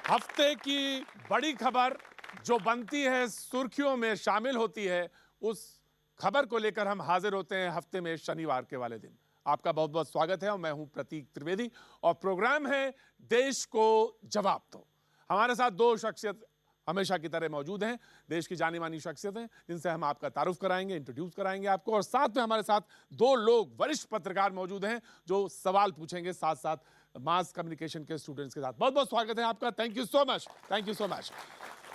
हफ्ते की बड़ी खबर जो बनती है, सुर्खियों में शामिल होती है, उस खबर को लेकर हम हाजिर होते हैं हफ्ते में शनिवार के वाले दिन। आपका बहुत बहुत स्वागत है और मैं हूं प्रतीक त्रिवेदी और प्रोग्राम है देश को जवाब दो। हमारे साथ दो शख्सियत हमेशा की तरह मौजूद हैं, देश की जानी मानी शख्सियत हैं जिनसे हम आपका तारुफ कराएंगे, इंट्रोड्यूस कराएंगे आपको। और साथ में हमारे साथ दो लोग वरिष्ठ पत्रकार मौजूद हैं जो सवाल पूछेंगे, साथ साथ मास कम्युनिकेशन के स्टूडेंट्स के साथ। बहुत बहुत स्वागत है आपका। Thank you so much, thank you so much.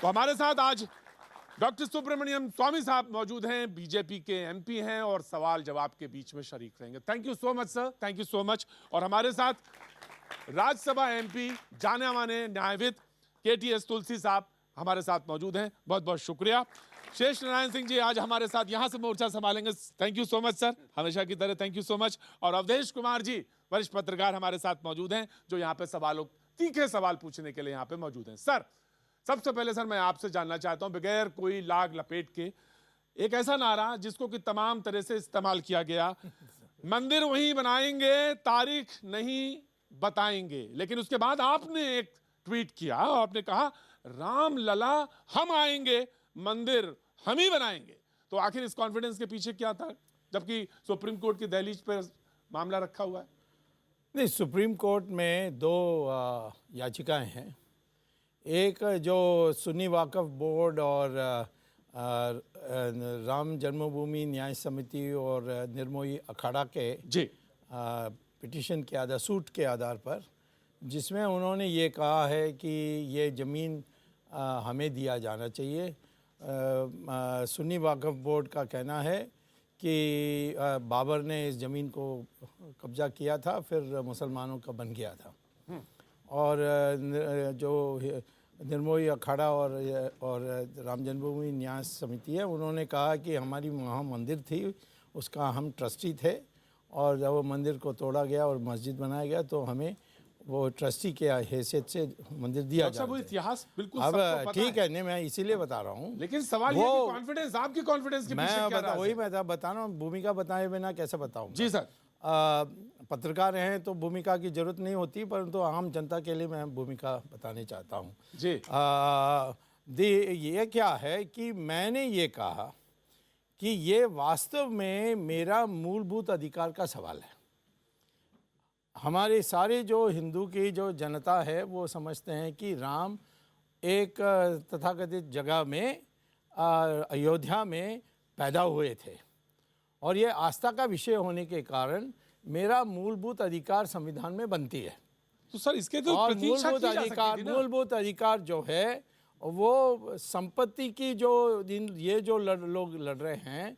तो हमारे साथ आज डॉक्टर सुब्रमण्यम स्वामी साहब मौजूद हैं, बीजेपी के एमपी हैं और सवाल जवाब के बीच में शरीक रहेंगे। Thank you so much sir, thank you so much. और हमारे साथ राज्यसभा एमपी जाने माने न्यायविद केटीएस तुलसी साहब हमारे साथ मौजूद हैं। बहुत बहुत शुक्रिया। शेष नारायण सिंह जी आज हमारे साथ यहां से मोर्चा संभालेंगे। Thank you so much sir, हमेशा की तरह थैंक यू सो मच। और अवधेश कुमार जी वरिष्ठ पत्रकार हमारे साथ मौजूद हैं जो यहाँ पे सवालों तीखे सवाल पूछने के लिए यहाँ पे मौजूद हैं। सर सबसे पहले सर मैं आपसे जानना चाहता हूं, बगैर कोई लाग लपेट के, एक ऐसा नारा जिसको कि तमाम तरह से इस्तेमाल किया गया, मंदिर वहीं बनाएंगे तारीख नहीं बताएंगे, लेकिन उसके बाद आपने एक ट्वीट किया और आपने कहा राम लला हम आएंगे, मंदिर हम ही बनाएंगे। तो आखिर इस कॉन्फिडेंस के पीछे क्या था, जबकि सुप्रीम कोर्ट की दहलीज पर मामला रखा हुआ है? नहीं, सुप्रीम कोर्ट में दो याचिकाएं हैं। एक जो सुन्नी वाकफ बोर्ड और राम जन्मभूमि न्याय समिति और निर्मोही अखाड़ा के जी पिटीशन के आधार, सूट के आधार पर, जिसमें उन्होंने ये कहा है कि ये ज़मीन हमें दिया जाना चाहिए। सुन्नी वाकफ बोर्ड का कहना है कि बाबर ने इस ज़मीन को कब्ज़ा किया था, फिर मुसलमानों का बन गया था। और जो निर्मोही अखाड़ा और राम जन्मभूमि न्याय समिति है, उन्होंने कहा कि हमारी वहाँ मंदिर थी, उसका हम ट्रस्टी थे, और जब वो मंदिर को तोड़ा गया और मस्जिद बनाया गया तो हमें वो ट्रस्टी के हैसियत से मंदिर दिया जाता है। वो इतिहास बिल्कुल अब ठीक है, नहीं मैं इसीलिए बता रहा हूँ। लेकिन सवाल ये कि कॉन्फिडेंस, आपकी कॉन्फिडेंस के पीछे क्या राज है? वही मैं बता रहा हूँ, भूमिका बताए बिना कैसे बताऊँ? जी सर। पत्रकार हैं तो भूमिका की जरूरत नहीं होती, परंतु आम जनता के लिए मैं भूमिका बताने चाहता हूँ। जी ये क्या है कि मैंने ये कहा कि ये वास्तव में मेरा मूलभूत अधिकार का सवाल है। हमारे सारे जो हिंदू की जो जनता है वो समझते हैं कि राम एक तथाकथित जगह में अयोध्या में पैदा हुए थे, और ये आस्था का विषय होने के कारण मेरा मूलभूत अधिकार संविधान में बनती है। तो सर इसके तो और प्रतीक्षा की जा सकती थी ना? मूलभूत अधिकार जो है वो संपत्ति की, जो ये जो लोग लड़ रहे हैं,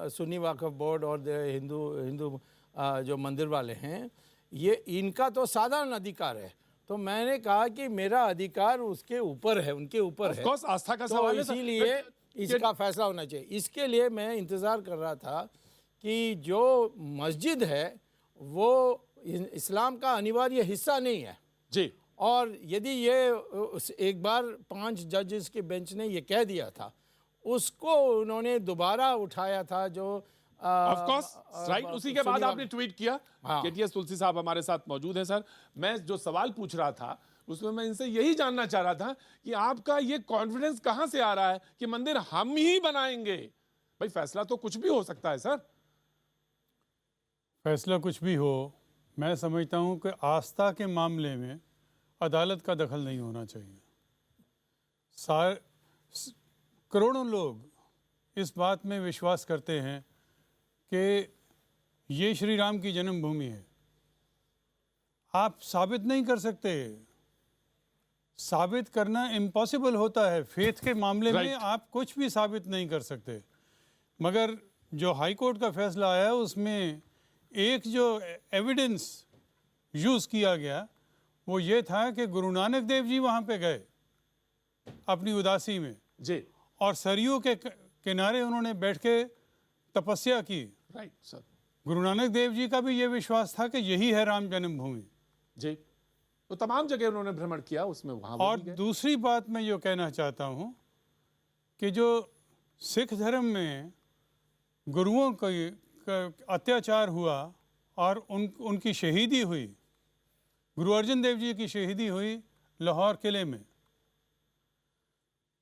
सुन्नी वाकफ बोर्ड और हिंदू जो मंदिर वाले हैं, ये इनका तो साधारण अधिकार है। तो मैंने कहा कि मेरा अधिकार उसके ऊपर है, उनके ऊपर है। आस्था का तो सवाल है, इसीलिए इसका फैसला होना चाहिए। इसके लिए मैं इंतज़ार कर रहा था कि जो मस्जिद है वो इस्लाम का अनिवार्य हिस्सा नहीं है जी। और यदि ये एक बार 5 जजेस के बेंच ने ये कह दिया था, उसको उन्होंने दोबारा उठाया था। जो ऑफ कोर्स राइट, उसी के बाद आपने ट्वीट किया। केटीएस तुलसी साहब हमारे साथ मौजूद हैं। सर मैं जो सवाल पूछ रहा था उसमें मैं इनसे यही जानना चाह रहा था कि आपका ये कॉन्फिडेंस कहां से आ रहा है कि मंदिर हम ही बनाएंगे? भाई फैसला तो कुछ भी हो सकता है सर। फैसला कुछ भी हो, मैं समझता हूं कि आस्था के मामले में अदालत का दखल नहीं होना चाहिए। करोड़ों लोग इस बात में विश्वास करते हैं कि ये श्री राम की जन्मभूमि है। आप साबित नहीं कर सकते, साबित करना इम्पॉसिबल होता है। फेथ के मामले में आप कुछ भी साबित नहीं कर सकते। मगर जो हाई कोर्ट का फैसला आया उसमें एक जो एविडेंस यूज़ किया गया वो ये था कि गुरु नानक देव जी वहाँ पे गए अपनी उदासी में जी, और सरयू के किनारे उन्होंने बैठ के तपस्या की। Right sir. गुरु नानक देव जी का भी ये विश्वास था कि यही है राम जन्मभूमि जी। तो तमाम जगह उन्होंने भ्रमण किया, उसमें वहां। और दूसरी बात मैं ये कहना चाहता हूँ कि जो सिख धर्म में गुरुओं का अत्याचार हुआ और उनकी शहीदी हुई, गुरु अर्जन देव जी की शहीदी हुई लाहौर किले में।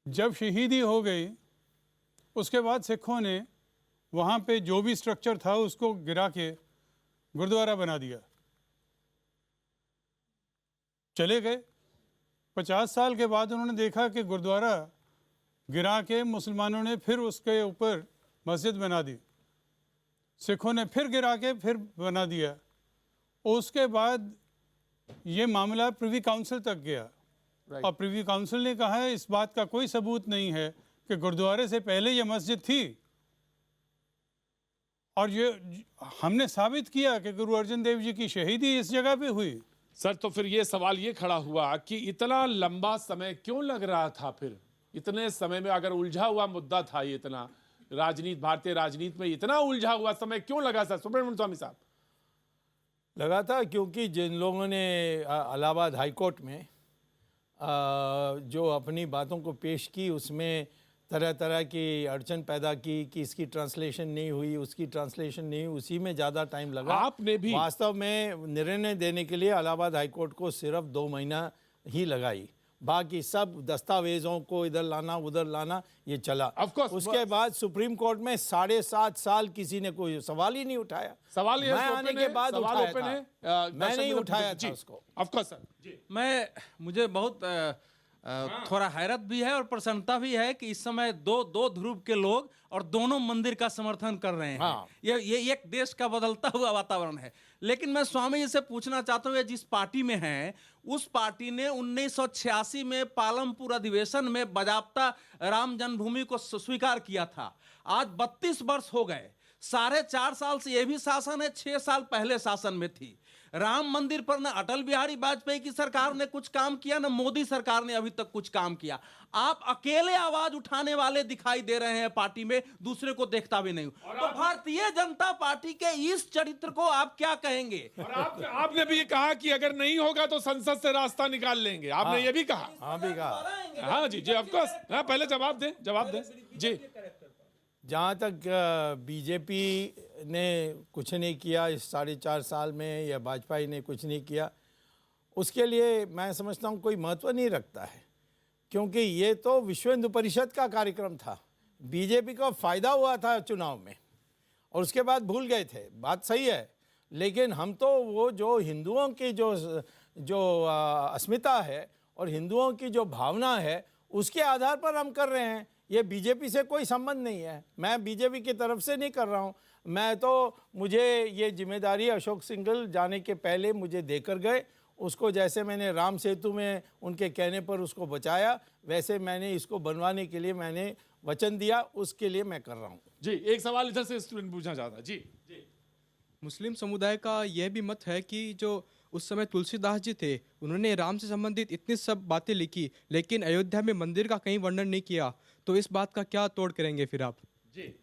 जब शहीदी हो गई उसके बाद सिखों ने वहाँ पे जो भी स्ट्रक्चर था उसको गिरा के गुरुद्वारा बना दिया, चले गए। 50 साल के बाद उन्होंने देखा कि गुरुद्वारा गिरा के मुसलमानों ने फिर उसके ऊपर मस्जिद बना दी, सिखों ने फिर गिरा के फिर बना दिया। उसके बाद ये मामला प्रिवी काउंसिल तक गया और प्रिवी काउंसिल ने कहा है इस बात का कोई सबूत नहीं है कि गुरुद्वारे से पहले ये मस्जिद थी। और ये हमने साबित किया कि गुरु अर्जन देव जी की शहीदी इस जगह पे हुई। सर तो फिर ये सवाल ये खड़ा हुआ कि इतना लंबा समय क्यों लग रहा था? फिर इतने समय में अगर उलझा हुआ मुद्दा था, ये इतना राजनीति, भारतीय राजनीति में इतना उलझा हुआ समय क्यों लगा सर सुब्रमण्यम स्वामी साहब? लगा था क्योंकि जिन लोगों ने इलाहाबाद हाई कोर्ट में जो अपनी बातों को पेश की उसमें तरह तरह की अड़चन पैदा की कि इसकी ट्रांसलेशन नहीं हुई, उसकी ट्रांसलेशन नहीं हुई, उसी में ज़्यादा टाइम लगा। आपने भी वास्तव में निर्णय देने के लिए इलाहाबाद हाई कोर्ट को सिर्फ 2 महीना ही लगाई, बाकी सब दस्तावेजों को इधर लाना उधर लाना ये चला। Of course, उसके बाद सुप्रीम कोर्ट में 7.5 साल किसी ने कोई सवाल ही नहीं उठाया। सवाल ये मैं आने के बाद सवाल उठाया ओपन था। है, मैं नहीं उठाया था उसको। ऑफ कोर्स सर जी। मुझे बहुत थोड़ा हैरत भी है और प्रसन्नता भी है कि इस समय दो ध्रुव के लोग और दोनों मंदिर का समर्थन कर रहे हैं। हाँ। ये एक देश का बदलता हुआ वातावरण है। लेकिन मैं स्वामी जी से पूछना चाहता हूँ, ये जिस पार्टी में हैं उस पार्टी ने 1986 में पालमपुर अधिवेशन में बाजाबता राम जन्मभूमि को स्वीकार किया था। आज 32 वर्ष हो गए, 4.5 साल से ये भी शासन है, 6 साल पहले शासन में थी। राम मंदिर पर न अटल बिहारी वाजपेयी की सरकार ने कुछ काम किया, न मोदी सरकार ने अभी तक कुछ काम किया। आप अकेले आवाज उठाने वाले दिखाई दे रहे हैं पार्टी में, दूसरे को देखता भी नहीं। तो भारतीय जनता पार्टी के इस चरित्र को आप क्या कहेंगे? और आपने भी ये कहा कि अगर नहीं होगा तो संसद से रास्ता निकाल लेंगे, आपने ये भी कहा। हाँ भी कहा। हाँ जी जी ऑफ कोर्स। हाँ पहले जवाब दें जी। जहाँ तक बीजेपी ने कुछ नहीं किया इस 4.5 साल में या वाजपेयी ने कुछ नहीं किया, उसके लिए मैं समझता हूँ कोई महत्व नहीं रखता है, क्योंकि ये तो विश्व हिंदू परिषद का कार्यक्रम था। बीजेपी को फ़ायदा हुआ था चुनाव में और उसके बाद भूल गए थे, बात सही है। लेकिन हम तो वो जो हिंदुओं की जो अस्मिता है और हिंदुओं की जो भावना है उसके आधार पर हम कर रहे हैं। ये बीजेपी से कोई संबंध नहीं है, मैं बीजेपी की तरफ से नहीं कर रहा हूँ। मैं तो मुझे ये जिम्मेदारी अशोक सिंघल जाने के पहले मुझे देकर गए, उसको जैसे मैंने राम सेतु में उनके कहने पर उसको बचाया, वैसे मैंने इसको बनवाने के लिए मैंने वचन दिया, उसके लिए मैं कर रहा हूँ। जी एक सवाल इधर से स्टूडेंट पूछना चाहता जी। मुस्लिम समुदाय का यह भी मत है कि जो उस समय तुलसीदास जी थे उन्होंने राम से संबंधित इतनी सब बातें लिखी, लेकिन अयोध्या में मंदिर का कहीं वर्णन नहीं किया। तो इस बात का क्या तोड़ करेंगे फिर आप? जी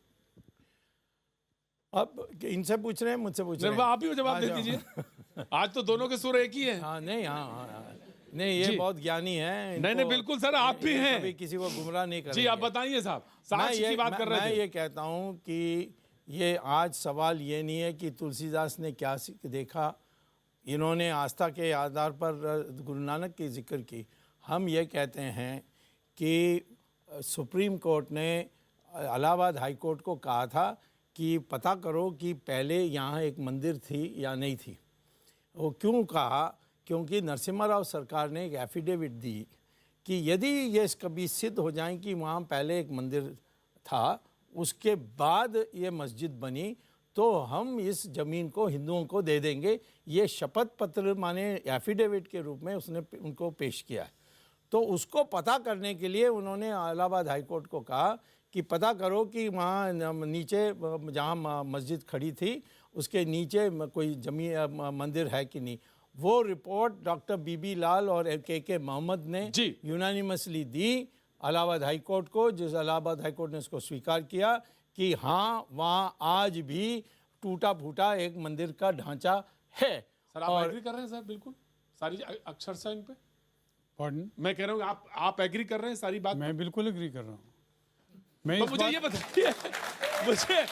अब इनसे पूछ रहे हैं, मुझसे पूछ रहे हैं? आप ही जवाब दे दीजिए। आज तो दोनों के सुर एक ही है। हाँ नहीं, हाँ नहीं, ये बहुत ज्ञानी है। नहीं बिल्कुल सर, आप भी हैं, कभी किसी को गुमराह नहीं करेंगे। जी आप बताइए साहब, साक्ष्य की बात कर रहे थे। मैं ये कहता हूँ कि ये आज सवाल ये नहीं है कि तुलसीदास ने क्या देखा, इन्होंने आस्था के आधार पर गुरु नानक की जिक्र की। हम ये कहते हैं कि सुप्रीम कोर्ट ने इलाहाबाद हाई कोर्ट को कहा था कि पता करो कि पहले यहाँ एक मंदिर थी या नहीं थी। वो क्यों कहा? क्योंकि नरसिम्हा राव सरकार ने एक एफिडेविट दी कि यदि ये कभी सिद्ध हो जाए कि वहाँ पहले एक मंदिर था, उसके बाद ये मस्जिद बनी, तो हम इस ज़मीन को हिंदुओं को दे देंगे। ये शपथ पत्र माने एफिडेविट के रूप में उसने उनको पेश किया है। तो उसको पता करने के लिए उन्होंने इलाहाबाद हाई कोर्ट को कहा कि पता करो कि वहाँ नीचे जहाँ मस्जिद खड़ी थी उसके नीचे कोई जमीन मंदिर है कि नहीं। वो रिपोर्ट डॉक्टर बीबी लाल और के मोहम्मद ने यूनानिमसली दी इलाहाबाद हाई कोर्ट को, जिस इलाहाबाद हाई कोर्ट ने उसको स्वीकार किया कि हाँ वहाँ आज भी टूटा फूटा एक मंदिर का ढांचा है। सर आप एग्री कर रहे हैं सर? बिल्कुल सारी अक्षरशः इन पे। Pardon? मैं कह रहा हूँ आप एग्री कर रहे हैं सारी बात? मैं बिल्कुल एग्री कर रहा हूँ। मैं तो मुझे ये बताइए, मुझे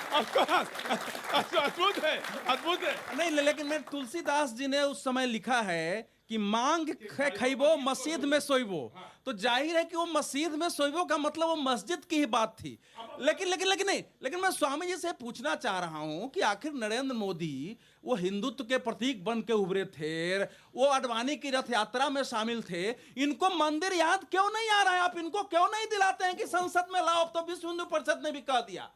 अद्भुत है, अद्भुत है। नहीं लेकिन मैं तुलसीदास जी ने उस समय लिखा है कि मांग खैबो मस्जिद में सोइबो, तो जाहिर है कि वो मस्जिद में सोइबो का मतलब वो मस्जिद की ही बात थी। लेकिन मैं स्वामी जी से पूछना चाह रहा हूं कि आखिर नरेंद्र मोदी वो हिंदुत्व के प्रतीक बन के उभरे थे, वो अडवाणी की रथ यात्रा में शामिल थे, इनको मंदिर याद क्यों नहीं आ रहा है? आप इनको क्यों नहीं दिलाते हैं कि संसद में लाओ? अब तो विश्व हिंदू परिषद ने भी कह दिया।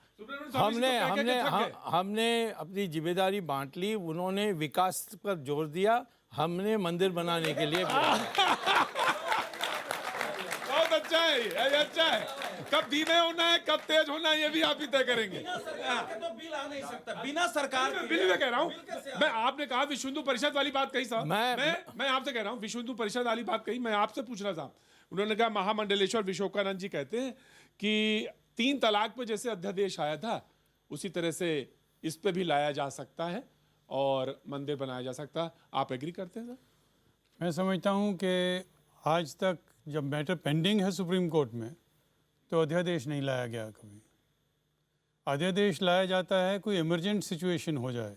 हमने अपनी जिम्मेदारी बांट ली, उन्होंने विकास पर जोर दिया, हमने मंदिर बनाने के लिए बहुत अच्छा है, ये अच्छा है। कब धीमे होना है, कब तेज होना है, ये भी आप ही तय करेंगे। तो बिल आ नहीं सकता बिना सरकार के। बिल में कह रहा हूँ मैं, आपने कहा विश्व हिंदू परिषद वाली बात कही साहब, मैं आपसे कह रहा हूँ विश्व हिंदू परिषद वाली बात कही, मैं आपसे पूछ रहा था। उन्होंने कहा महामंडलेश्वर विश्वकानंद जी कहते हैं कि 3 तलाक पे जैसे अध्यादेश आया था उसी तरह से इस पे भी लाया जा सकता है और मंदिर बनाया जा सकता है। आप एग्री करते हैं सर? मैं समझता हूं कि आज तक जब मैटर पेंडिंग है सुप्रीम कोर्ट में तो अध्यादेश नहीं लाया गया। कभी अध्यादेश लाया जाता है कोई इमरजेंट सिचुएशन हो जाए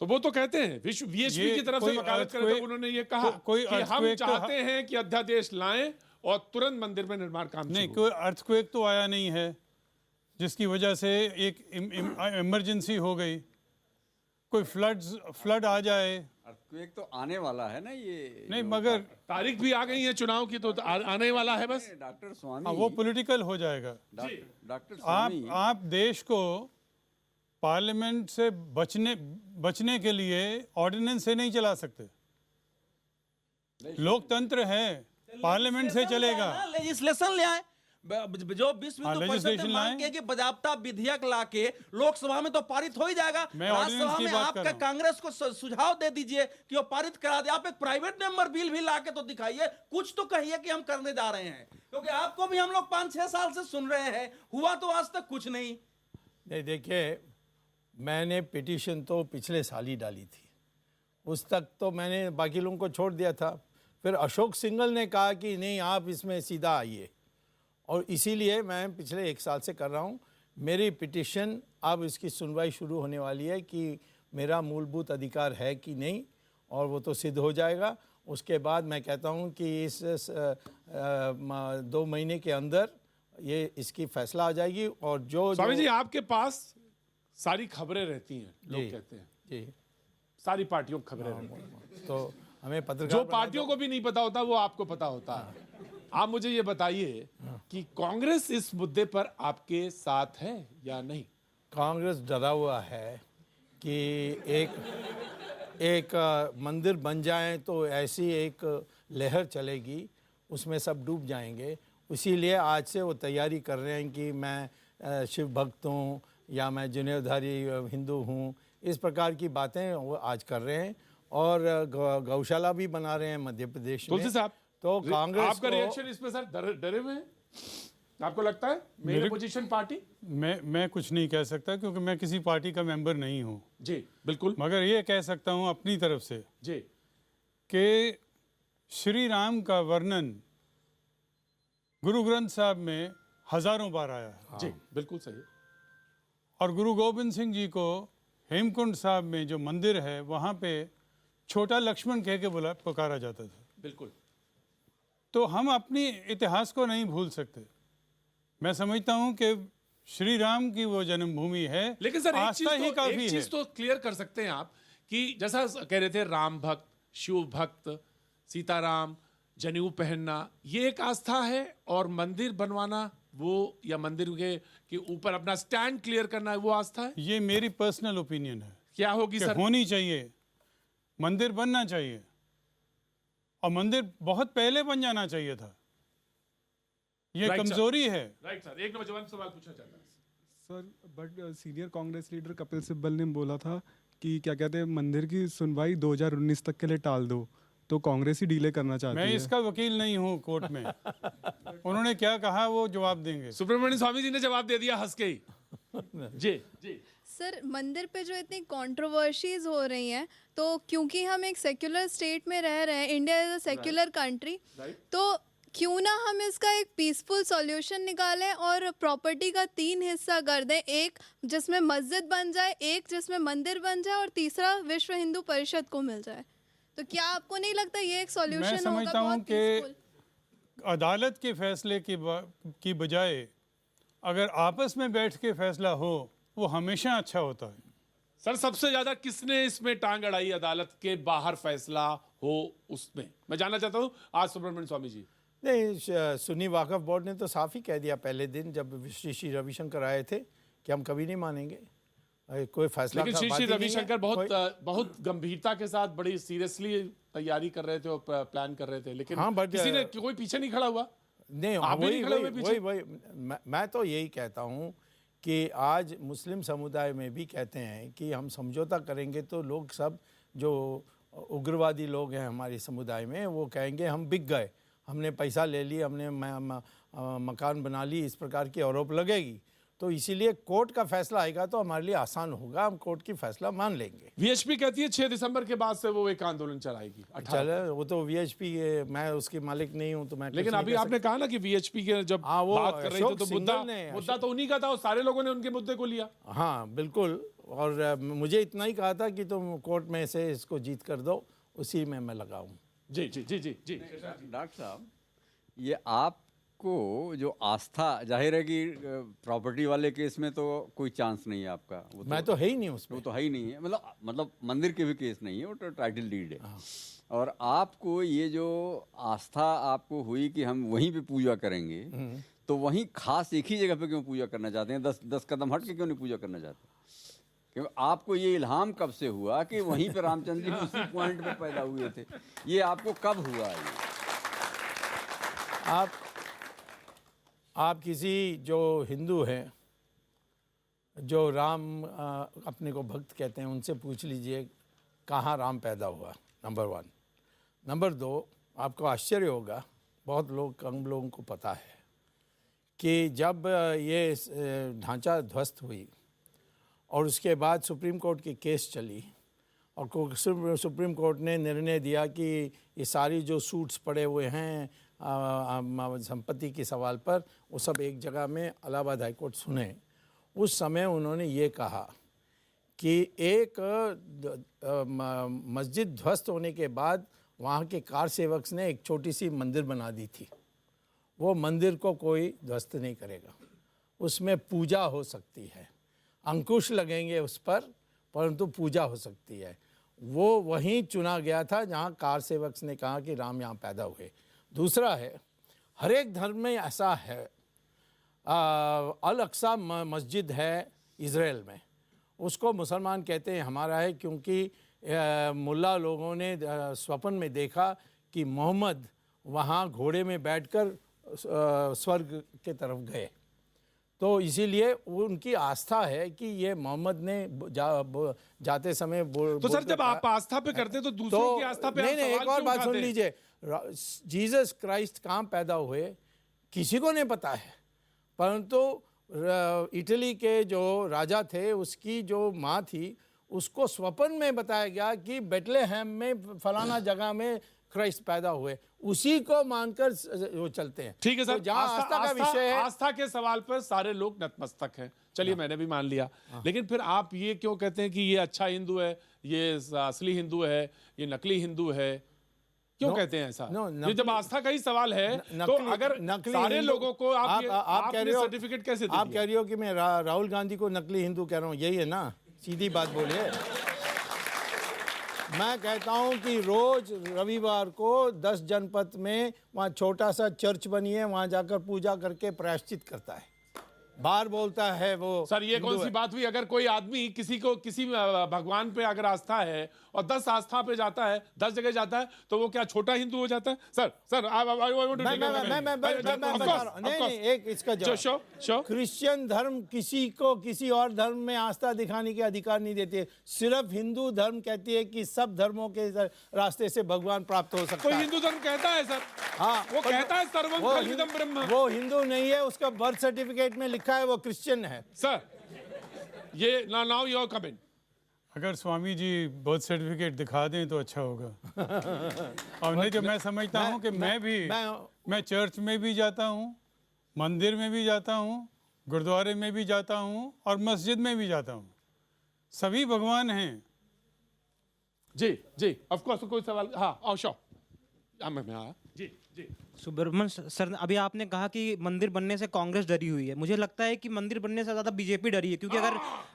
तो वो तो कहते हैं विश्व वीएसपी की तरफ से वकालत करे तो उन्होंने ये कहा कि हम चाहते हैं कि अध्यादेश लाएं और तुरंत मंदिर में निर्माण काम नहीं, कोई अर्थक्वेक तो आया नहीं है जिसकी वजह से एक इमरजेंसी हो गई, कोई फ्लड आ जाए। अर्थक्वेक तो आने वाला है ना, ये नहीं मगर तारीख भी आ गई है चुनाव की, तो आने वाला है बस। डॉक्टर स्वामी वो पॉलिटिकल हो जाएगा। डॉक्टर स्वामी आप देश को पार्लियामेंट से बचने के लिए ऑर्डिनेंस से नहीं चला सकते। लोकतंत्र है, पार्लियामेंट से चलेगा। लेजिस्लेशन ले आए, जो विश्व हिंदू परिषद ने मांग की कि बजाबता विधेयक लाके लोकसभा में तो पारित हो ही जाएगा। राज्यसभा में आपका कांग्रेस को सुझाव दे दीजिए कि वो पारित करा दे। आप एक प्राइवेट मेंबर बिल भी लाके तो दिखाइए, कुछ तो कहिए कि हम करने जा रहे हैं, क्योंकि आपको भी हम लोग 5-6 साल से सुन रहे हैं, हुआ तो आज तक कुछ नहीं। देखिए, मैंने पिटीशन तो पिछले साल ही डाली थी, उस तक तो मैंने बाकी लोगों को छोड़ दिया था। फिर अशोक सिंघल ने कहा कि नहीं आप इसमें सीधा आइए, और इसीलिए मैं पिछले 1 साल से कर रहा हूँ। मेरी पिटीशन अब इसकी सुनवाई शुरू होने वाली है कि मेरा मूलभूत अधिकार है कि नहीं, और वो तो सिद्ध हो जाएगा। उसके बाद मैं कहता हूँ कि इस 2 महीने के अंदर ये इसकी फैसला आ जाएगी। और जो स्वामी जी आपके पास सारी खबरें रहती हैं, लोग कहते हैं जी सारी पार्टियों की खबरें रहती हैं, तो हमें पत्रकार जो पार्टियों को भी नहीं पता होता वो आपको पता होता है। आप मुझे ये बताइए कि कांग्रेस इस मुद्दे पर आपके साथ है या नहीं? कांग्रेस डरा हुआ है कि एक मंदिर बन जाए तो ऐसी एक लहर चलेगी, उसमें सब डूब जाएंगे। इसीलिए आज से वो तैयारी कर रहे हैं कि मैं शिव भक्त हूँ या मैं जुनेवधारी हिंदू हूँ, इस प्रकार की बातें वो आज कर रहे हैं। और गौशाला भी बना रहे हैं मध्य प्रदेश में। तुलसी साहब, तो कांग्रेस आपका रिएक्शन इसमें सर डरे हुए हैं? आपको लगता है मेरी पोजीशन पार्टी? मैं कुछ नहीं कह सकता क्योंकि मैं किसी पार्टी का मेंबर नहीं हूँ। जी बिल्कुल। मगर ये कह सकता हूँ अपनी तरफ से जी कि श्री राम का वर्णन गुरु ग्रंथ साहब में हजारों बार आया है। जी बिल्कुल सही। और गुरु गोविंद सिंह जी को हेमकुंड साहब में जो मंदिर है वहाँ पे छोटा लक्ष्मण कह के पुकारा जाता था। बिल्कुल। तो हम अपनी इतिहास को नहीं भूल सकते। मैं समझता हूँ कि श्री राम की वो जन्मभूमि है, लेकिन सर एक चीज तो क्लियर कर सकते हैं आप कि जैसा कह रहे थे राम भक्त, शिव भक्त, सीताराम, जनेऊ पहनना ये एक आस्था है, और मंदिर बनवाना वो या मंदिर के ऊपर अपना स्टैंड क्लियर करना है वो आस्था है। ये मेरी पर्सनल ओपिनियन है। क्या होगी सर? होनी चाहिए, मंदिर बनना चाहिए, और मंदिर बहुत पहले बन जाना चाहिए था। ये कमजोरी है। राइट सर, एक नौजवान सवाल पूछना चाहता है sir. But senior Congress leader Kapil Sibal ने बोला था कि क्या कहते हैं मंदिर की सुनवाई 2019 तक के लिए टाल दो, तो कांग्रेस ही डीले करना चाहती है। मैं इसका वकील नहीं हूँ कोर्ट में। उन्होंने क्या कहा वो जवाब देंगे। सुब्रमण्यम स्वामी जी ने जवाब दे दिया हंस के ही। जी जी सर, मंदिर पे जो इतनी कंट्रोवर्सीज हो रही हैं, तो क्योंकि हम एक सेक्युलर स्टेट में रह रहे हैं, India is a secular country, तो क्यों ना हम इसका एक पीसफुल सॉल्यूशन निकालें और प्रॉपर्टी का 3 हिस्सा कर दें, एक जिसमें मस्जिद बन जाए, एक जिसमें मंदिर बन जाए और तीसरा विश्व हिंदू परिषद को मिल जाए। तो क्या आपको नहीं लगता ये एक मैं सॉल्यूशन होगा समझता हूँ बहुत कि पीसफुल? अदालत के फैसले की बजाय अगर आपस में बैठ के फैसला हो वो हमेशा अच्छा होता है। सर सबसे ज्यादा किसने इसमें टांग अड़ाई, अदालत के बाहर फैसला हो उसमें? मैं जानना चाहता हूँ आज सुब्रमण्यम स्वामी जी। नहीं, सुन्नी वाकफ बोर्ड ने तो साफ ही कह दिया पहले दिन जब श्री रविशंकर आए थे कि हम कभी नहीं मानेंगे कोई फैसला। लेकिन श्री रविशंकर बहुत गंभीरता के साथ बड़ी सीरियसली तैयारी कर रहे थे और प्लान कर रहे थे, लेकिन हाँ, किसी ने कोई पीछे नहीं खड़ा हुआ। नहीं, आप भी नहीं खड़े हुए पीछे? वही मैं तो यही कहता हूँ कि आज मुस्लिम समुदाय में भी कहते हैं कि हम समझौता करेंगे तो लोग सब जो उग्रवादी लोग हैं हमारे समुदाय में वो कहेंगे हम बिक गए, हमने पैसा ले लिया, हमने मकान बना ली, इस प्रकार की आरोप लगेगी। तो इसीलिए कोर्ट का फैसला आएगा तो हमारे लिए आसान होगा, हम कोर्ट की फैसला मान लेंगे। वीएचपी कहती है 6 दिसंबर के बाद से वो एक आंदोलन चलाएगी। चले, वो तो वीएचपी, मैं उसकी मालिक नहीं हूँ तो मैं लेकिन अभी आपने कहा ना कि वीएचपी के जब वो बात कर रहे थे तो सिंघल मुद्दा तो उन्हीं का था और सारे लोगों ने उनके मुद्दे को लिया। हाँ बिल्कुल, और मुझे इतना ही कहा था कि तुम कोर्ट में से इसको जीत कर दो, उसी में मैं लगा हूँ। जी जी जी जी जी। डॉक्टर साहब, ये आपको जो आस्था, जाहिर है कि प्रॉपर्टी वाले केस में तो कोई चांस नहीं है आपका, वो मैं तो है ही नहीं उसमें। वो तो है ही नहीं है, मतलब मंदिर के भी केस नहीं है, वो तो टाइटल डीड है। और आपको ये जो आस्था आपको हुई कि हम वहीं पे पूजा करेंगे, तो वहीं खास एक ही जगह पे क्यों पूजा करना चाहते हैं? 10 कदम हट के क्यों नहीं पूजा करना चाहते? क्योंकि आपको ये इल्हाम कब से हुआ कि वहीं पे रामचंद्र जी उसी पॉइंट पे पैदा हुए थे? ये आपको कब हुआ है? आप किसी जो हिंदू हैं जो राम अपने को भक्त कहते हैं उनसे पूछ लीजिए कहाँ राम पैदा हुआ, नंबर 1। नंबर 2, आपको आश्चर्य होगा, बहुत कम लोगों को पता है कि जब ये ढांचा ध्वस्त हुई और उसके बाद सुप्रीम कोर्ट की केस चली और सुप्रीम कोर्ट ने निर्णय दिया कि ये सारी जो सूट्स पड़े हुए हैं संपत्ति के सवाल पर, वो सब एक जगह में इलाहाबाद हाई कोर्ट सुने। उस समय उन्होंने ये कहा कि एक मस्जिद ध्वस्त होने के बाद वहाँ के कार सेवक ने एक छोटी सी मंदिर बना दी थी, वो मंदिर को कोई ध्वस्त नहीं करेगा, उसमें पूजा हो सकती है, अंकुश लगेंगे उस पर परंतु पूजा हो सकती है। वो वहीं चुना गया था जहाँ कार सेवक ने कहा कि राम यहाँ पैदा हुए। दूसरा है, हर एक धर्म में ऐसा है, अल अक्सा मस्जिद है इज़राइल में, उसको मुसलमान कहते हैं हमारा है क्योंकि मुल्ला लोगों ने स्वप्न में देखा कि मोहम्मद वहाँ घोड़े में बैठकर स्वर्ग के तरफ गए, तो इसीलिए उनकी आस्था है कि ये मोहम्मद ने जाते समय तो सर जब आप आस्था पे करते तो दूसरों की आस्था पे नहीं, एक और बात सुन लीजिए, जीसस क्राइस्ट कहाँ पैदा हुए किसी को नहीं पता है, परंतु इटली के जो राजा थे उसकी जो माँ थी उसको स्वप्न में बताया गया कि बेथलेहम में फलाना जगह में क्राइस्ट पैदा हुए, उसी को मानकर वो चलते हैं। ठीक है सर, तो आस्था का विषय है, आस्था के सवाल पर सारे लोग नतमस्तक हैं, चलिए मैंने भी मान लिया। लेकिन फिर आप ये क्यों कहते हैं कि ये अच्छा हिंदू है, ये असली हिंदू है, ये नकली हिंदू है, क्यों कहते हैं ऐसा? ये जब आस्था का ही सवाल है तो अगर सारे लोगों को आप कह रहे हो सर्टिफिकेट कैसे दे दिया? आप कह रहे हो कि मैं राहुल गांधी को नकली हिंदू कह रहा हूँ, यही है ना? सीधी बात बोलिए। मैं कहता हूं कि रोज रविवार को 10 जनपद में वहाँ छोटा सा चर्च बनी है, वहाँ जाकर पूजा करके प्रायश्चित करता है, बार बोलता है वो। सर ये कौन सी बात हुई? अगर कोई आदमी किसी भगवान पे अगर आस्था है और 10 आस्था पे जाता है, 10 जगह जाता है, तो वो क्या छोटा हिंदू हो जाता है? सर नहीं, एक इसका जवाब, क्रिश्चियन धर्म किसी को किसी और धर्म में आस्था दिखाने के अधिकार नहीं देती है, सिर्फ हिंदू धर्म कहती है कि सब धर्मों के रास्ते से भगवान प्राप्त हो सकता है। कोई हिंदू धर्म कहता है सर, हाँ वो कहता है सर्वं खल्विदं ब्रह्म। वो हिंदू नहीं है, उसका बर्थ सर्टिफिकेट में लिखा है वो क्रिश्चियन है। सर ये नाउ योर कमेंट। अगर स्वामी जी बर्थ सर्टिफिकेट दिखा दें तो अच्छा होगा। और नहीं तो मैं समझता हूँ कि मैं चर्च में भी जाता हूँ, मंदिर में भी जाता हूँ, गुरुद्वारे में भी जाता हूँ और मस्जिद में भी जाता हूँ। सभी भगवान हैं। जी जी, ऑफ कोर्स कोई सवाल? हाँ औशो मैं आया जी जी। सुब्रमण्य सर, अभी आपने कहा कि मंदिर बनने से कांग्रेस डरी हुई है। मुझे लगता है कि मंदिर बनने से ज्यादा बीजेपी डरी है, क्योंकि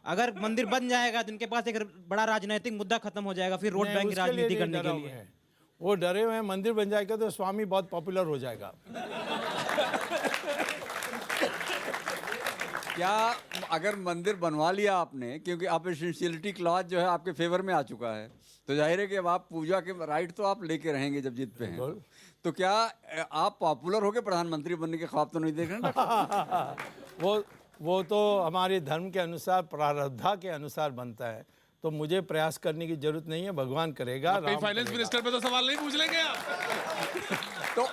अगर मंदिर बन जाएगा तो इनके पास एक बड़ा राजनीतिक मुद्दा खत्म हो जाएगा, फिर वोट बैंक की राजनीति करने के लिए। वो डरे हुए हैं, मंदिर बन जाएगा तो स्वामी बहुत पॉपुलर हो जाएगा। क्या अगर मंदिर बनवा लिया आपने, क्योंकि अब एसेंशियलिटी क्लॉज जो है आपके फेवर में आ चुका है, तो जाहिर है कि अब आप पूजा के राइट तो आप लेके रहेंगे जब जीत पे हैं, तो क्या आप पॉपुलर होके प्रधानमंत्री बनने के ख्वाब तो नहीं देख रहे हैं? वो तो हमारे धर्म के अनुसार, प्रारब्धा के अनुसार बनता है, तो मुझे प्रयास करने की जरूरत नहीं है, भगवान करेगा। फाइनेंस मिनिस्टर पे तो सवाल नहीं पूछ लेंगे आप? तो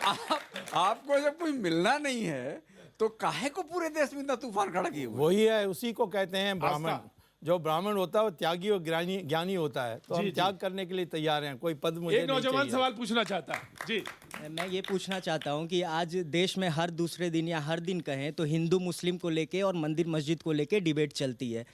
आपको जब कोई मिलना नहीं है तो काहे को पूरे देश में इतना तूफान खड़ा किए हुए? वही है, उसी को कहते हैं ब्राह्मण। जो ब्राह्मण होता है वो त्यागी और ज्ञानी होता है, तो हम त्याग करने के लिए तैयार हैं। कोई पद मुझे एक नौजवान सवाल पूछना चाहता है जी। मैं ये पूछना चाहता हूँ कि आज देश में हर दूसरे दिन या हर दिन कहें तो हिंदू मुस्लिम को लेके और मंदिर मस्जिद को लेके डिबेट चलती है।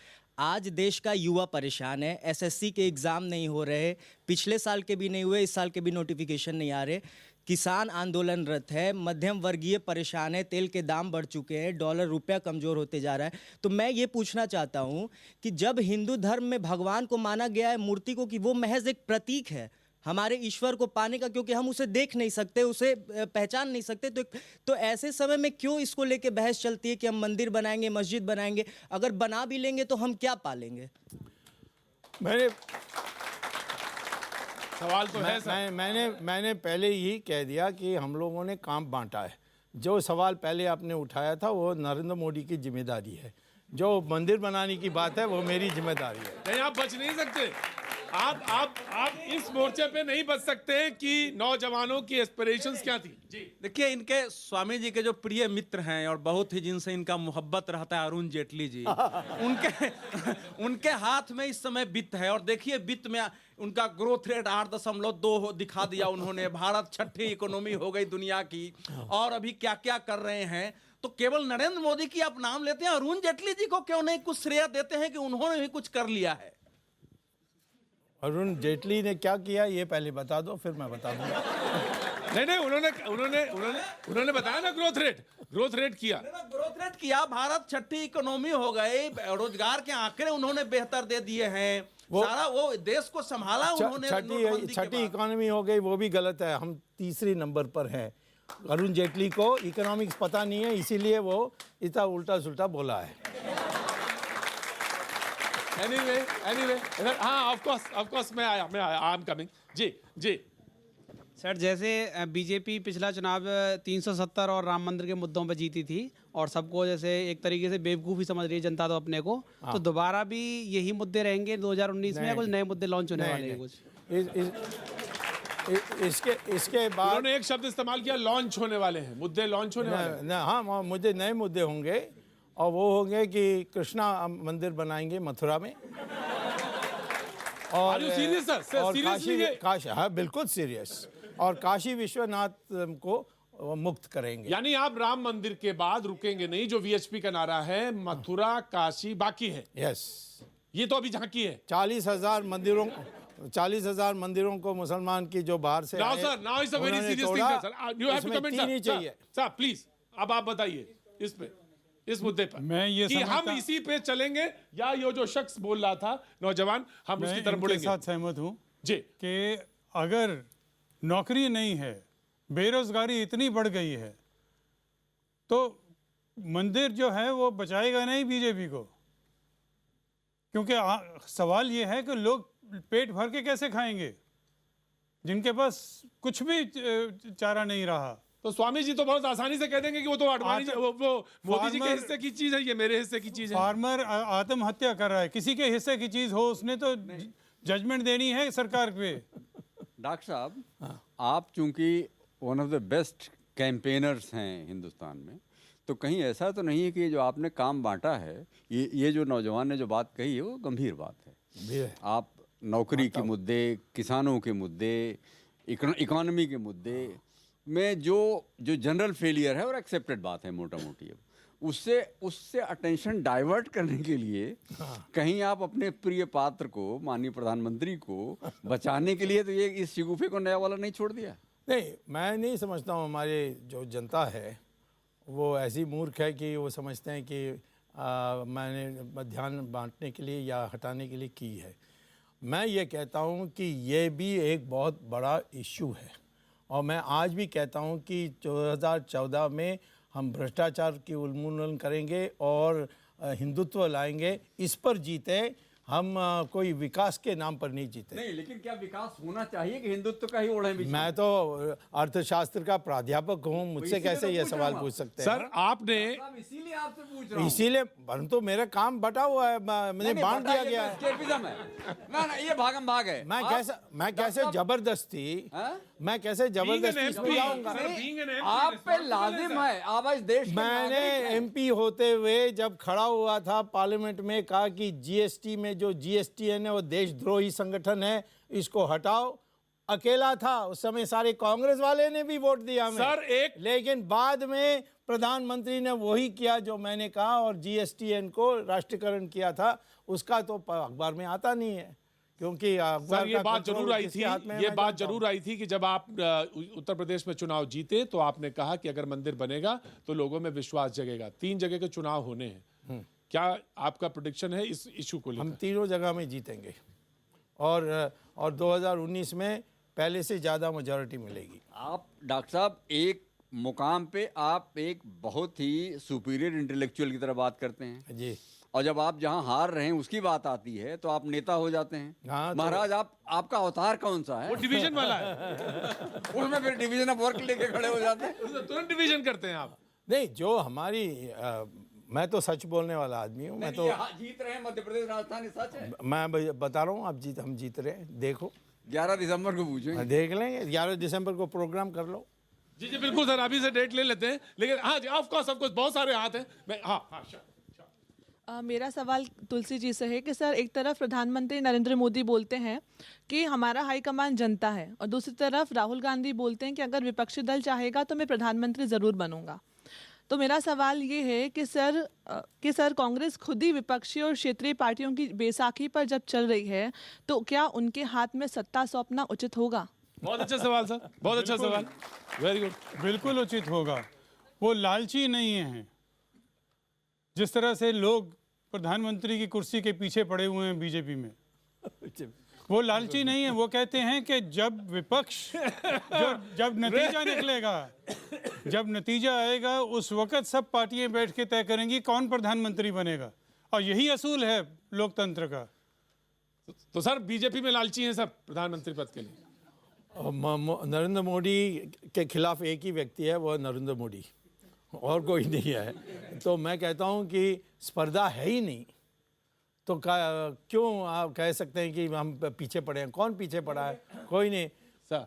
आज देश का युवा परेशान है, एसएससी के एग्ज़ाम नहीं हो रहे, पिछले साल के भी नहीं हुए, इस साल के भी नोटिफिकेशन नहीं आ रहे, किसान आंदोलनरत है, मध्यम वर्गीय परेशान है, तेल के दाम बढ़ चुके हैं, डॉलर रुपया कमज़ोर होते जा रहा है। तो मैं ये पूछना चाहता हूँ कि जब हिंदू धर्म में भगवान को माना गया है, मूर्ति को, कि वो महज एक प्रतीक है हमारे ईश्वर को पाने का, क्योंकि हम उसे देख नहीं सकते, उसे पहचान नहीं सकते, तो ऐसे समय में क्यों इसको लेके बहस चलती है कि हम मंदिर बनाएंगे, मस्जिद बनाएंगे? अगर बना भी लेंगे तो हम क्या पालेंगे? सवाल तो है सर। मैंने पहले ही कह दिया कि हम लोगों ने काम बांटा है। जो सवाल पहले आपने उठाया था वो नरेंद्र मोदी की जिम्मेदारी है, जो मंदिर बनाने की बात है वो मेरी जिम्मेदारी है। नहीं, आप बच नहीं सकते। आप इस मोर्चे पे नहीं बच सकते कि नौजवानों की एस्पिरेशंस क्या थी जी। देखिए, इनके स्वामी जी के जो प्रिय मित्र हैं और बहुत ही जिनसे इनका मोहब्बत रहता है, अरुण जेटली जी, उनके हाथ में इस समय वित्त है। और देखिए, वित्त में उनका ग्रोथ रेट 8.2 दिखा दिया उन्होंने। भारत 6ठी इकोनॉमी हो गई दुनिया की, और अभी क्या क्या कर रहे हैं। तो केवल नरेंद्र मोदी की आप नाम लेते हैं, अरुण जेटली जी को क्यों नहीं कुछ श्रेय देते हैं कि उन्होंने भी कुछ कर लिया है? अरुण जेटली ने क्या किया ये पहले बता दो, फिर मैं बता दूंगा। नहीं, उन्होंने बताया ना ग्रोथ रेट किया। ग्रोथ रेट किया, भारत 6ठी इकोनॉमी हो गई, रोजगार के आंकड़े उन्होंने बेहतर दे दिए हैं, सारा वो देश को संभाला उन्होंने। 6ठी इकोनॉमी हो गई, वो भी गलत है। हम 3रे नंबर पर हैं। अरुण जेटली को इकोनॉमिक्स पता नहीं है, इसीलिए वो इतना उल्टा सुल्टा बोला है। Anyway, हाँ, of course, मैं आया, I am coming ji. Sir, जैसे बीजेपी पिछला चुनाव 370 और राम मंदिर के मुद्दों पर जीती थी, और सबको जैसे एक तरीके से बेवकूफ़ी समझ रही है जनता तो अपने को, तो दोबारा भी यही मुद्दे रहेंगे 2019 में, या कुछ नए मुद्दे लॉन्च होने वाले हैं? इसके बाद उन्होंने एक शब्द इस्तेमाल किया, लॉन्च होने वाले हैं, मुद्दे लॉन्च होने वाले हैं। हाँ, मुझे नए मुद्दे होंगे, और वो होंगे कि कृष्णा मंदिर बनाएंगे मथुरा में, और काशी, हाँ बिल्कुल सीरियस, और काशी विश्वनाथ को मुक्त करेंगे। यानी आप राम मंदिर के बाद रुकेंगे नहीं, जो वीएचपी का नारा है, मथुरा काशी बाकी है। यस, ये तो अभी झांकी है। 40,000 मंदिरों को मुसलमान की जो बाहर से now it's a very serious thing, sir. You have to comment, sir, please. अब आप बताइए इस मुद्दे पर मैं ये कि हम इसी पे चलेंगे, या ये जो शख्स बोल रहा था नौजवान, हम उसकी तरफ मुड़ेंगे? साथ सहमत हूँ जी कि अगर नौकरी नहीं है, बेरोजगारी इतनी बढ़ गई है, तो मंदिर जो है वो बचाएगा नहीं बीजेपी को। क्योंकि सवाल ये है कि लोग पेट भर के कैसे खाएंगे जिनके पास कुछ भी चारा नहीं रहा। तो स्वामी जी तो बहुत आसानी से कह देंगे कि वो तो अडवाणी, वो मोदी जी के हिस्से की चीज है, ये मेरे हिस्से की चीज है। फार्मर आत्महत्या कर रहा है, किसी के हिस्से की चीज हो, उसने तो जजमेंट देनी है सरकार पे। डॉक्टर साहब, आप चूंकि one of the best campaigners हैं हिंदुस्तान में, तो कहीं ऐसा तो नहीं है कि जो आपने काम बांटा है, ये जो नौजवान ने जो बात कही है वो गंभीर बात है, भी है। आप नौकरी के मुद्दे, किसानों के मुद्दे, इकोनॉमी के मुद्दे में जो जनरल फेलियर है और एक्सेप्टेड बात है मोटा मोटी, अब उससे अटेंशन डाइवर्ट करने के लिए कहीं आप अपने प्रिय पात्र को, माननीय प्रधानमंत्री को बचाने के लिए तो ये इस शिगुफे को नया वाला नहीं छोड़ दिया? नहीं, मैं नहीं समझता हूँ हमारे जो जनता है वो ऐसी मूर्ख है कि वो समझते हैं कि मैंने ध्यान बांटने के लिए या हटाने के लिए की है। मैं ये कहता हूँ कि ये भी एक बहुत बड़ा इश्यू है, और मैं आज भी कहता हूँ कि 2014 में हम भ्रष्टाचार की उन्मूलन करेंगे और हिंदुत्व लाएंगे। इस पर जीते हम, कोई विकास के नाम पर नहीं जीते। नहीं, लेकिन क्या विकास होना चाहिए कि हिंदुत्व का ही ओढ़े बीच? मैं तो अर्थशास्त्र का प्राध्यापक हूँ, मुझसे कैसे ये सवाल पूछ सकते हैं? सर आपने, इसीलिए आपसे पूछ रहा हूँ। इसीलिए परंतु मेरा काम बटा हुआ है, मुझे बांट दिया गया है। एस्केपिज्म है ना, ये भागम भाग है। मैं कैसे जबरदस्ती इसमें जाऊंगा? आप पे लाजिम है, आप इस देश के मैंने नागरिक हैं। MP होते हुए जब खड़ा हुआ था पार्लियामेंट में, कहा कि GST में जो GSTN है वो देशद्रोही संगठन है, इसको हटाओ। अकेला था उस समय, सारे कांग्रेस वाले ने भी वोट दिया हमें। सर लेकिन बाद में प्रधानमंत्री ने वही किया जो मैंने कहा, और GSTN को राष्ट्रीयकरण किया था। उसका तो अखबार में आता नहीं है, क्योंकि सर ये बात जरूर आई थी, ये बात जरूर आई थी कि जब आप उत्तर प्रदेश में चुनाव जीते तो आपने कहा कि अगर मंदिर बनेगा तो लोगों में विश्वास जगेगा। 3 जगह के चुनाव होने हैं, क्या आपका प्रेडिक्शन है इस इशू को लेकर? हम तीनों जगह में जीतेंगे, और 2019 में पहले से ज़्यादा मेजॉरिटी मिलेगी। आप डॉक्टर साहब एक मुकाम पे आप एक बहुत ही सुपीरियर इंटेलेक्चुअल की तरह बात करते हैं जी, और जब आप जहां हार रहे हैं उसकी बात आती है तो आप नेता हो जाते हैं। हाँ, तो महाराज आपका अवतार कौन सा है? वो डिवीजन वाला है। उसमें फिर डिवीजन ऑफ वर्क लेके खड़े हो जाते हैं। उसमें तुरंत डिवीजन करते हैं आप। नहीं, जो हमारी मैं तो सच बोलने वाला आदमी हूँ। मैं तो जीत रहे हैं मध्य प्रदेश राजधानी, सच है। मैं बता रहा हूँ, हम जीत रहे हैं। देखो 11 दिसंबर को पूछेंगे, देख लेंगे। 11 दिसंबर को प्रोग्राम कर लो। जी जी बिल्कुल सर, अभी से डेट ले लेते हैं। लेकिन हाँ जी, ऑफ कोर्स बहुत सारे हाथ हैं। मेरा सवाल तुलसी जी से है कि सर, एक तरफ प्रधानमंत्री नरेंद्र मोदी बोलते हैं कि हमारा हाईकमान जनता है, और दूसरी तरफ राहुल गांधी बोलते हैं कि अगर विपक्षी दल चाहेगा तो मैं प्रधानमंत्री ज़रूर बनूंगा। तो मेरा सवाल ये है कि सर कांग्रेस खुद ही विपक्षी और क्षेत्रीय पार्टियों की बैसाखी पर जब चल रही है, तो क्या उनके हाथ में सत्ता सौंपना उचित होगा? बहुत अच्छा सवाल सर, बहुत अच्छा सवाल, वेरी गुड। बिल्कुल उचित होगा। वो लालची नहीं है। जिस तरह से लोग प्रधानमंत्री की कुर्सी के पीछे पड़े हुए हैं बीजेपी में, वो लालची नहीं है। वो कहते हैं कि जब विपक्ष जब नतीजा निकलेगा, जब नतीजा आएगा, उस वक्त सब पार्टियां बैठ के तय करेंगी कौन प्रधानमंत्री बनेगा, और यही असूल है लोकतंत्र का। तो सर बीजेपी में लालची हैं सब प्रधानमंत्री पद के लिए? नरेंद्र मोदी के खिलाफ एक ही व्यक्ति है, वो नरेंद्र मोदी, और कोई नहीं है। तो मैं कहता हूँ कि स्पर्धा है ही नहीं, तो क्यों आप कह सकते हैं कि हम पीछे पड़े हैं? कौन पीछे पड़ा है? कोई नहीं सर।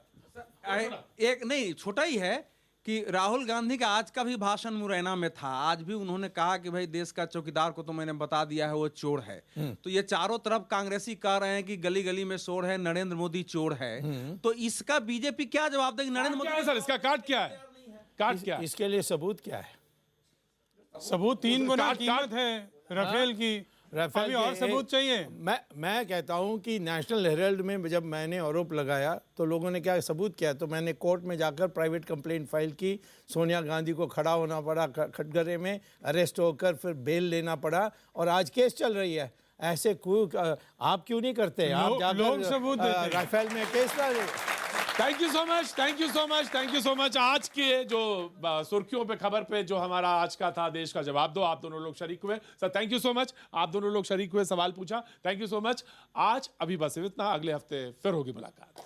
एक नहीं, छोटा ही है कि राहुल गांधी का आज का भी भाषण मुरैना में था। आज भी उन्होंने कहा कि भाई देश का चौकीदार को तो मैंने बता दिया है, वो चोर है। तो ये चारों तरफ कांग्रेसी कह रहे हैं कि गली गली में शोर है, नरेंद्र मोदी चोर है। तो इसका बीजेपी क्या जवाब देगी? नरेंद्र मोदी सर इसका काट क्या है? काट क्या? इसके लिए सबूत क्या है? सबूत 3 गुना कीमत है राफेल की। अभी और सबूत चाहिए। मैं कहता हूं कि नेशनल हेराल्ड में जब मैंने आरोप लगाया तो लोगों ने क्या सबूत किया, तो मैंने कोर्ट में जाकर प्राइवेट कंप्लेंट फाइल की। सोनिया गांधी को खड़ा होना पड़ा कटघरे में, अरेस्ट होकर फिर बेल लेना पड़ा, और आज केस चल रही है। ऐसे आप क्यों नहीं करते? आप जाकर राफेल में केस ला। Thank you so much, thank you so much, thank you so much. आज के जो सुर्खियों पे खबर पे जो हमारा आज का था देश का जवाब दो, आप दोनों लोग शरीक हुए। Sir thank you so much, आप दोनों लोग शरीक हुए, सवाल पूछा, थैंक यू सो मच। आज अभी बस इतना, अगले हफ्ते फिर होगी मुलाकात।